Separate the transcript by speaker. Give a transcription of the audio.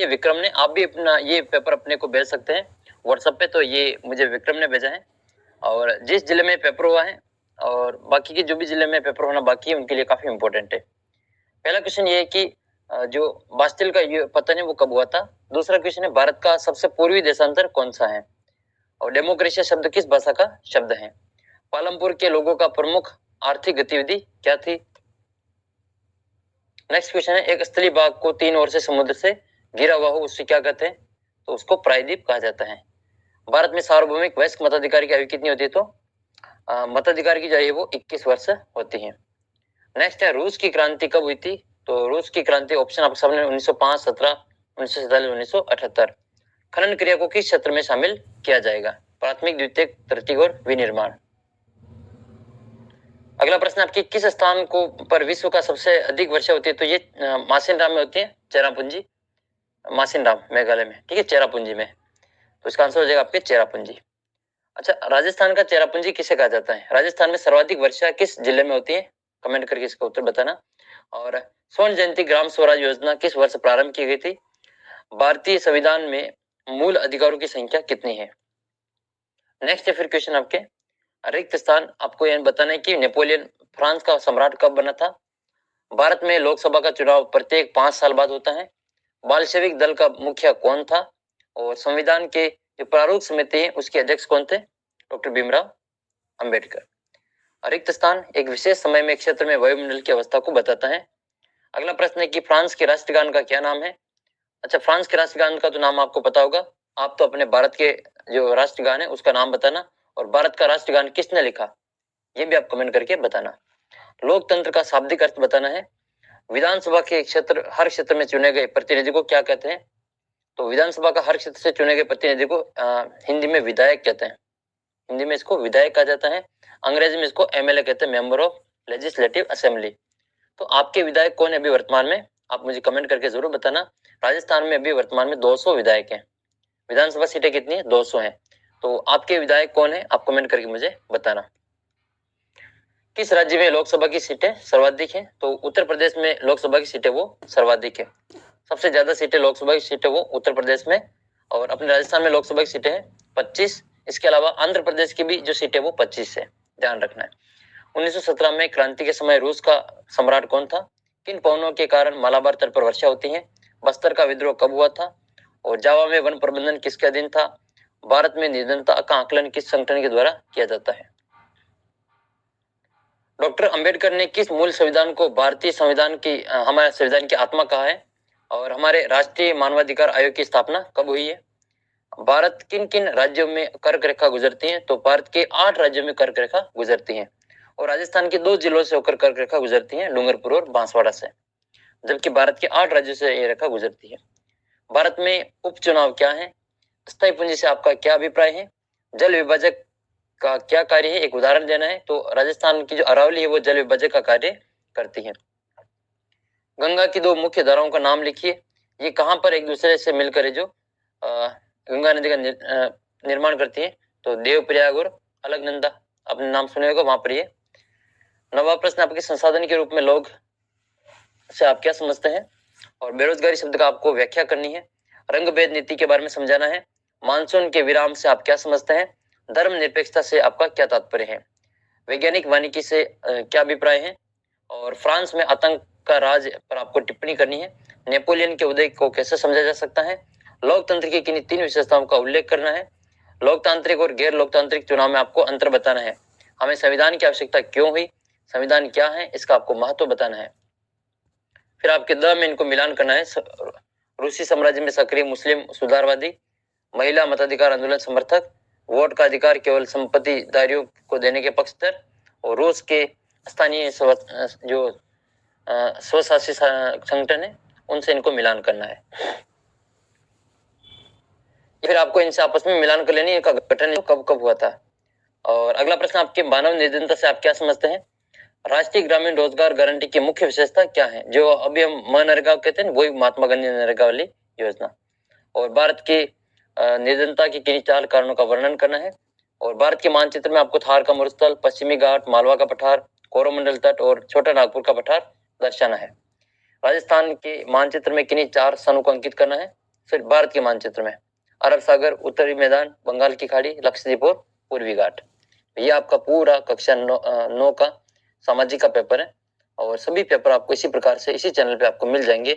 Speaker 1: ये विक्रम ने, आप भी अपना ये पेपर अपने को भेज सकते हैं व्हाट्सएप पे। तो ये मुझे विक्रम ने भेजा है, और जिस जिले में पेपर हुआ है और बाकी के जो भी जिले में पेपर होना बाकी है उनके लिए काफी इंपॉर्टेंट है। पहला क्वेश्चन ये है कि जो बास्टिल का ये पतन है वो कब हुआ था। दूसरा क्वेश्चन है भारत का सबसे पूर्वी देशांतर कौन सा है, और डेमोक्रेशिया शब्द किस भाषा का शब्द है। पालमपुर के लोगों का प्रमुख आर्थिक गतिविधि क्या थी। नेक्स्ट क्वेश्चन है, एक स्थलीय बाग को 3 ओर से समुद्र से घिरा हुआ हो उससे क्या कहते हैं, तो उसको प्रायद्वीप कहा जाता है। भारत में सार्वभौमिक वयस्क मताधिकार की आयु कितनी होती है, तो मताधिकार की जो है वो 21 वर्ष होती है। नेक्स्ट है, रूस की क्रांति कब हुई थी, तो रूस की क्रांति ऑप्शन आपके सामने 1905, 17, 1947, 1978। खनन क्रिया को किस क्षेत्र में शामिल किया जाएगा, प्राथमिक, द्वितीयक, तृतीयक और विनिर्माण। अगला प्रश्न आपकी, किस स्थान को पर विश्व का सबसे अधिक वर्षा होती है, तो ये मासिनराम में होती है, चेरापूंजी, मासिनराम मेघालय में, ठीक है, चेरापूंजी में। तो इसका आंसर हो जाएगा आपके चेरापूंजी। अच्छा, राजस्थान का चेरापूंजी किसे कहा जाता है, राजस्थान में सर्वाधिक वर्षा किस जिले में होती है, कमेंट करके इसका उत्तर बताना। और स्वर्ण जयंती ग्राम स्वराज योजना किस वर्ष प्रारंभ की गई थी। भारतीय संविधान में मूल अधिकारों की संख्या कितनी है। नेक्स्ट है फिर क्वेश्चन आपके, रिक्त स्थान, आपको यह बताना है कि नेपोलियन फ्रांस का सम्राट कब बना था। भारत में लोकसभा का चुनाव प्रत्येक 5 साल बाद होता है। बाल्शेविक दल का मुखिया कौन था, और संविधान के जो प्रारूप समिति है उसके अध्यक्ष कौन थे, डॉक्टर भीमराव अंबेडकर। रिक्त स्थान एक विशेष समय में क्षेत्र में वायुमंडल की अवस्था को बताता है। अगला प्रश्न है कि फ्रांस के राष्ट्रगान का क्या नाम है। अच्छा, फ्रांस के राष्ट्रगान का तो नाम आपको पता होगा, आप तो अपने भारत के जो राष्ट्रगान है उसका नाम बताना, और भारत का राष्ट्रगान किसने लिखा ये भी आप कमेंट करके बताना। लोकतंत्र का शाब्दिक अर्थ बताना है। विधानसभा के क्षेत्र, हर क्षेत्र में चुने गए प्रतिनिधि को क्या कहते हैं, तो विधानसभा का हर क्षेत्र से चुने गए प्रतिनिधि को हिंदी में विधायक कहते हैं, हिंदी में इसको विधायक कहा जाता है। अंग्रेजी में इसको एमएलए कहते हैं, मेंबर ऑफ लेजिस्लेटिव असेंबली। तो आपके विधायक कौन है अभी वर्तमान में, आप मुझे कमेंट करके जरूर बताना। राजस्थान में अभी वर्तमान में 200 विधायक हैं, विधानसभा सीटें कितनी है, 200 हैं। तो आपके विधायक कौन है आप कमेंट करके मुझे बताना। किस राज्य में लोकसभा की सीटें सर्वाधिक हैं, तो उत्तर प्रदेश में लोकसभा की सीटें वो सर्वाधिक है, सबसे ज्यादा सीटें लोकसभा की सीटें वो उत्तर प्रदेश में, और अपने राजस्थान में लोकसभा की सीटें हैं 25। इसके अलावा आंध्र प्रदेश की भी जो सीटें वो 25 है, ध्यान रखना है। 1917 में क्रांति के समय रूस का सम्राट कौन था, किन पवनों के कारण मालाबार तट पर वर्षा होती है, बस्तर का विद्रोह कब हुआ था, और जावा में वन प्रबंधन किसके अधीन था, भारत में निर्धनता का आकलन किस संगठन के द्वारा किया जाता है। डॉक्टर अंबेडकर ने किस मूल संविधान को भारतीय संविधान की हमारे संविधान की आत्मा कहा है, और हमारे राष्ट्रीय मानवाधिकार आयोग की स्थापना कब हुई है। भारत किन किन राज्यों में कर्क रेखा गुजरती है, तो भारत के 8 राज्यों में कर्क रेखा गुजरती है, और राजस्थान के 2 जिलों से होकर कर्क रेखा गुजरती है, डूंगरपुर और बांसवाड़ा से, जबकि भारत के 8 राज्यों से ये रेखा गुजरती है। भारत में उपचुनाव क्या है, स्थायी पूंजी से आपका क्या अभिप्राय है, जल विभाजक का क्या कार्य है, एक उदाहरण देना है। तो राजस्थान की जो अरावली है वो जल विभाजक का कार्य करती है। गंगा की 2 मुख्य धाराओं का नाम लिखिए, ये कहां पर एक दूसरे से मिलकर है जो गंगा नदी का निर्माण करती है, तो देवप्रयाग और अलकनंदा, आपने नाम सुने होगा वहां पर ये। नवा प्रश्न आपके, संसाधन के रूप में लोग से आप क्या समझते हैं, और बेरोजगारी शब्द का आपको व्याख्या करनी है। रंग भेद नीति के बारे में समझाना है। मानसून के विराम से आप क्या समझते हैं, धर्मनिरपेक्षता से आपका क्या तात्पर्य है, वैज्ञानिक वानिकी से क्या अभिप्राय है, और फ्रांस में आतंक का राज पर आपको टिप्पणी करनी है। नेपोलियन के उदय को कैसे समझा जा सकता है, लोकतंत्र की किन्हीं 3 विशेषताओं का उल्लेख करना है। लोकतांत्रिक और गैर लोकतांत्रिक चुनाव में आपको अंतर बताना है। हमें संविधान की आवश्यकता क्यों हुई, संविधान क्या है, इसका आपको महत्व बताना है। फिर आपके द में इनको मिलान करना है। रूसी साम्राज्य में सक्रिय मुस्लिम सुधारवादी, महिला मताधिकार आंदोलन समर्थक, वोट का अधिकार केवल संपत्तिधारियों को देने के पक्षधर, और रूस के स्थानीय जो स्वशासी संगठन है उनसे इनको मिलान करना है। फिर आपको इनसे आपस में मिलान कर लेनी, इनका गठन कब कब हुआ था। और अगला प्रश्न आपके, मानव निर्धनता से आप क्या समझते हैं, राष्ट्रीय ग्रामीण रोजगार गारंटी की मुख्य विशेषता क्या है, जो अभी हम मनरेगा कहते हैं वही महात्मा गांधी नरेगा वाली योजना। और भारत की निर्धनता के किन्हीं 4 कारणों का वर्णन करना है। और भारत के मानचित्र में आपको थार का मरुस्थल, पश्चिमी घाट, मालवा का पठार, कोरोमंडल तट और छोटा नागपुर का पठार दर्शाना है। राजस्थान के मानचित्र में किन्हीं 4 स्थानों को अंकित करना है, फिर भारत के मानचित्र में अरब सागर, उत्तरी मैदान, बंगाल की खाड़ी, लक्षद्वीप और पूर्वी घाट। ये आपका पूरा कक्षा 9 का सामाजिक का पेपर है और सभी पेपर आपको इसी प्रकार से इसी चैनल पे आपको मिल जाएंगे।